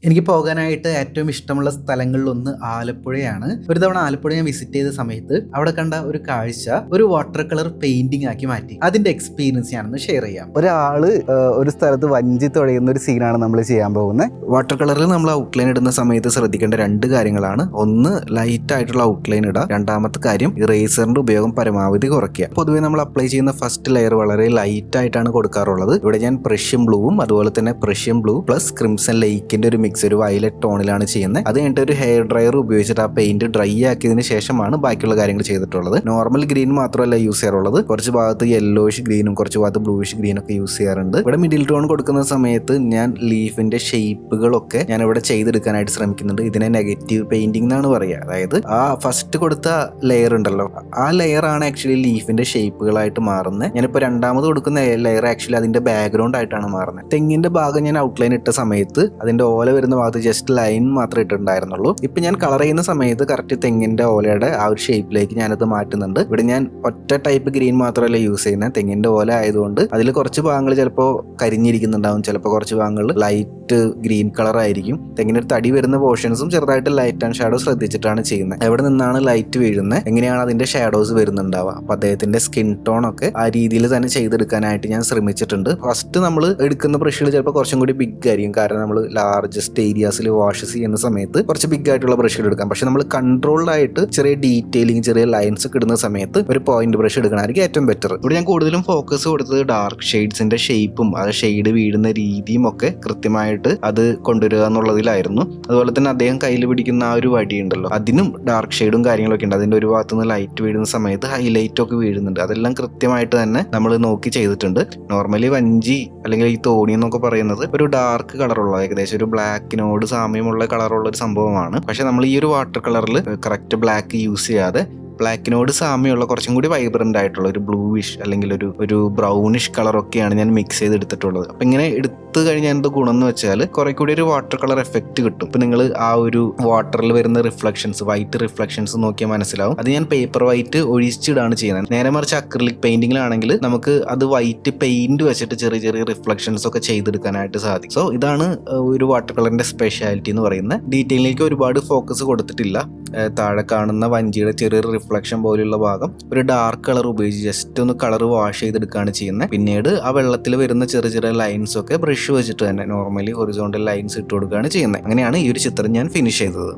എനിക്ക് പോകാനായിട്ട് ഏറ്റവും ഇഷ്ടമുള്ള സ്ഥലങ്ങളിലൊന്ന് ആലപ്പുഴയാണ്. ഒരു തവണ ആലപ്പുഴ ഞാൻ വിസിറ്റ് ചെയ്ത സമയത്ത് അവിടെ കണ്ട ഒരു കാഴ്ച ഒരു വാട്ടർ കളർ പെയിന്റിംഗ് ആക്കി മാറ്റി. അതിന്റെ എക്സ്പീരിയൻസ് ഞാനൊന്ന് ഷെയർ ചെയ്യാം. ഒരാള് ഒരു സ്ഥലത്ത് വഞ്ചി തുഴയുന്ന ഒരു സീനാണ് നമ്മൾ ചെയ്യാൻ പോകുന്നത്. വാട്ടർ കളറിൽ നമ്മൾ ഔട്ട്ലൈൻ ഇടുന്ന സമയത്ത് ശ്രദ്ധിക്കേണ്ട രണ്ട് കാര്യങ്ങളാണ്. ഒന്ന്, ലൈറ്റ് ആയിട്ടുള്ള ഔട്ട്ലൈൻ ഇടുക. രണ്ടാമത്തെ കാര്യം, ഇറേസറിന്റെ ഉപയോഗം പരമാവധി കുറയ്ക്കുക. പൊതുവെ നമ്മൾ അപ്ലൈ ചെയ്യുന്ന ഫസ്റ്റ് ലെയർ വളരെ ലൈറ്റ് ആയിട്ടാണ് കൊടുക്കാറുള്ളത്. ഇവിടെ ഞാൻ പ്രഷ്യൻ ബ്ലൂവും അതുപോലെ തന്നെ പ്രഷ്യൻ ബ്ലൂ പ്ലസ് ക്രിംസൺ ലേക്കിന്റെ ഒരു ഒരു വയലറ്റ് ടോണിലാണ് ചെയ്യുന്നത്. അത് കഴിഞ്ഞിട്ട് ഒരു ഹെയർ ഡ്രയർ ഉപയോഗിച്ചിട്ട് ആ പെയിന്റ് ഡ്രൈ ആക്കിയതിന് ശേഷമാണ് ബാക്കിയുള്ള കാര്യങ്ങൾ ചെയ്തിട്ടുള്ളത്. നോർമൽ ഗ്രീൻ മാത്രമല്ല യൂസ് ചെയ്യാറുള്ളത്, കുറച്ച് ഭാഗത്ത് യെല്ലോയിഷ് ഗ്രീനും കുറച്ച് ഭാഗത്ത് ബ്ലൂയിഷ് ഗ്രീനും ഒക്കെ യൂസ് ചെയ്യാറുണ്ട്. ഇവിടെ മിഡിൽ ടോൺ കൊടുക്കുന്ന സമയത്ത് ഞാൻ ലീഫിന്റെ ഷേപ്പുകളൊക്കെ ഞാൻ ഇവിടെ ചെയ്തെടുക്കാനായിട്ട് ശ്രമിക്കുന്നുണ്ട്. ഇതിനെ നെഗറ്റീവ് പെയിന്റിംഗ് എന്നാണ് പറയുക. അതായത് ആ ഫസ്റ്റ് കൊടുത്ത ലെയർ ഉണ്ടല്ലോ, ആ ലെയർ ആണ് ആക്ച്വലി ലീഫിന്റെ ഷേപ്പുകളായിട്ട് മാറുന്നത്. ഞാനിപ്പോൾ രണ്ടാമത് കൊടുക്കുന്ന ലെയർ ആക്ച്വലി അതിന്റെ ബാക്ക്ഗ്രൗണ്ട് ആയിട്ടാണ് മാറുന്നത്. തെങ്ങിന്റെ ഭാഗം ഞാൻ ഔട്ട്ലൈൻ ഇട്ട സമയത്ത് അതിന്റെ ഓല വരുന്ന ഭാഗത്ത് ജസ്റ്റ് ലൈൻ മാത്രമേ ഇട്ടിട്ടുണ്ടായിരുന്നുള്ളൂ. ഇപ്പൊ ഞാൻ കളർ ചെയ്യുന്ന സമയത്ത് കറക്റ്റ് തെങ്ങിന്റെ ഓലയുടെ ആ ഒരു ഷേപ്പിലേക്ക് ഞാനത് മാറ്റുന്നുണ്ട്. ഇവിടെ ഞാൻ ഒറ്റ ടൈപ്പ് ഗ്രീൻ മാത്രമല്ല യൂസ് ചെയ്യുന്നത്. തെങ്ങിന്റെ ഓല ആയതുകൊണ്ട് അതിൽ കുറച്ച് ഭാഗങ്ങൾ ചിലപ്പോൾ കരിഞ്ഞിരിക്കുന്നുണ്ടാവും, ചിലപ്പോൾ കുറച്ച് ഭാഗങ്ങൾ ലൈറ്റ് ഗ്രീൻ കളർ ആയിരിക്കും. തെങ്ങിന്റെ തടി വരുന്ന പോർഷൻസും ചെറുതായിട്ട് ലൈറ്റ് ആൻഡ് ഷാഡോ ശ്രദ്ധിച്ചിട്ടാണ് ചെയ്യുന്നത്. എവിടെ നിന്നാണ് ലൈറ്റ് വീഴുന്നത്, എങ്ങനെയാണ് അതിന്റെ ഷാഡോസ് വരുന്നുണ്ടാവുക, അപ്പൊ അദ്ദേഹത്തിന്റെ സ്കിൻ ടോൺ ഒക്കെ ആ രീതിയിൽ തന്നെ ചെയ്തെടുക്കാനായിട്ട് ഞാൻ ശ്രമിച്ചിട്ടുണ്ട്. ഫസ്റ്റ് നമ്മൾ എടുക്കുന്ന ബ്രഷുകൾ ചിലപ്പോൾ കുറച്ചും കൂടി ബിഗ് ആയിരിക്കും, കാരണം നമ്മൾ ലാർജസ്റ്റ് ഏരിയാസിൽ വാഷ് ചെയ്യുന്ന സമയത്ത് കുറച്ച് ബിഗ് ആയിട്ടുള്ള ബ്രഷുകൾ എടുക്കാം. പക്ഷെ നമ്മൾ കൺട്രോൾഡ് ആയിട്ട് ചെറിയ ഡീറ്റെയിലിംഗ്, ചെറിയ ലൈൻസ് ഒക്കെ ഇടുന്ന സമയത്ത് ഒരു പോയിന്റ് ബ്രഷ് എടുക്കണമായിരിക്കും ഏറ്റവും ബെറ്റർ. ഇവിടെ ഞാൻ കൂടുതലും ഫോക്കസ് കൊടുത്തത് ഡാർക്ക് ഷെയ്ഡ്സിന്റെ ഷേപ്പും അത് ഷെയ്ഡ് വീഴുന്ന രീതിയും ഒക്കെ കൃത്യമായിട്ട് അത് കൊണ്ടുവരിക എന്നുള്ളതിലായിരുന്നു. അതുപോലെ തന്നെ അദ്ദേഹം കയ്യിൽ പിടിക്കുന്ന ആ ഒരു വടി ഉണ്ടല്ലോ, അതിനും ഡാർക്ക് ഷെയ്ഡും കാര്യങ്ങളൊക്കെ ഉണ്ട്. അതിന്റെ ഒരു ഭാഗത്തുനിന്ന് ലൈറ്റ് വീഴുന്ന സമയത്ത് ഹൈലൈറ്റ് ഒക്കെ വീഴുന്നുണ്ട്. അതെല്ലാം കൃത്യമായിട്ട് തന്നെ നമ്മൾ നോക്കി ചെയ്തിട്ടുണ്ട്. നോർമലി വഞ്ചി അല്ലെങ്കിൽ ഈ തോണി എന്നൊക്കെ പറയുന്നത് ഒരു ഡാർക്ക് കളറുള്ള, ഏകദേശം ഒരു ബ്ലാക്കിനോട് സാമ്യമുള്ള കളറുള്ള ഒരു സംഭവമാണ്. പക്ഷെ നമ്മൾ ഈ ഒരു വാട്ടർ കളറിൽ കറക്റ്റ് ബ്ലാക്ക് യൂസ് ചെയ്യാതെ ബ്ലാക്കിനോട് സാമ്യമുള്ള കുറച്ചും കൂടി വൈബ്രന്റ് ആയിട്ടുള്ള ഒരു ബ്ലൂയിഷ് അല്ലെങ്കിൽ ഒരു ബ്രൗണിഷ് കളറൊക്കെയാണ് ഞാൻ മിക്സ് ചെയ്തെടുത്തിട്ടുള്ളത്. അപ്പൊ ഇങ്ങനെ എടുത്തു കഴിഞ്ഞാൽ എന്ത് ഗുണം എന്ന് വെച്ചാൽ കുറെ കൂടി ഒരു വാട്ടർ കളർ എഫക്റ്റ് കിട്ടും. ഇപ്പൊ നിങ്ങൾ ആ ഒരു വാട്ടറിൽ വരുന്ന റിഫ്ലക്ഷൻസ്, വൈറ്റ് റിഫ്ലക്ഷൻസ് നോക്കിയാൽ മനസ്സിലാവും. അത് ഞാൻ പേപ്പർ വൈറ്റ് ഒഴിച്ചിടാണ് ചെയ്യുന്നത്. നേരെ മറിച്ച് അക്രിലിക് പെയിന്റിങ്ങിലാണെങ്കിൽ നമുക്ക് അത് വൈറ്റ് പെയിന്റ് വെച്ചിട്ട് ചെറിയ ചെറിയ റിഫ്ലക്ഷൻസ് ഒക്കെ ചെയ്തെടുക്കാനായിട്ട് സാധിക്കും. സോ ഇതാണ് ഒരു വാട്ടർ കളറിന്റെ സ്പെഷ്യാലിറ്റി എന്ന് പറയുന്നത്. ഡീറ്റെയിലേക്ക് ഒരുപാട് ഫോക്കസ് കൊടുത്തിട്ടില്ല. താഴെ കാണുന്ന വഞ്ചിയുടെ ചെറിയൊരു റിഫ്ലക്ഷൻ പോലെയുള്ള ഭാഗം ഒരു ഡാർക്ക് കളർ ഉപയോഗിച്ച് ജസ്റ്റ് ഒന്ന് കളർ വാഷ് ചെയ്തെടുക്കുകയാണ് ചെയ്യുന്നത്. പിന്നീട് ആ വെള്ളത്തിൽ വരുന്ന ചെറിയ ചെറിയ ലൈൻസ് ഒക്കെ ബ്രഷ് വെച്ചിട്ട് തന്നെ നോർമലി ഹൊറിസോണ്ടൽ ലൈൻസ് ഇട്ട് കൊടുക്കുകയാണ് ചെയ്യുന്നത്. അങ്ങനെയാണ് ഈ ഒരു ചിത്രം ഞാൻ ഫിനിഷ് ചെയ്തത്.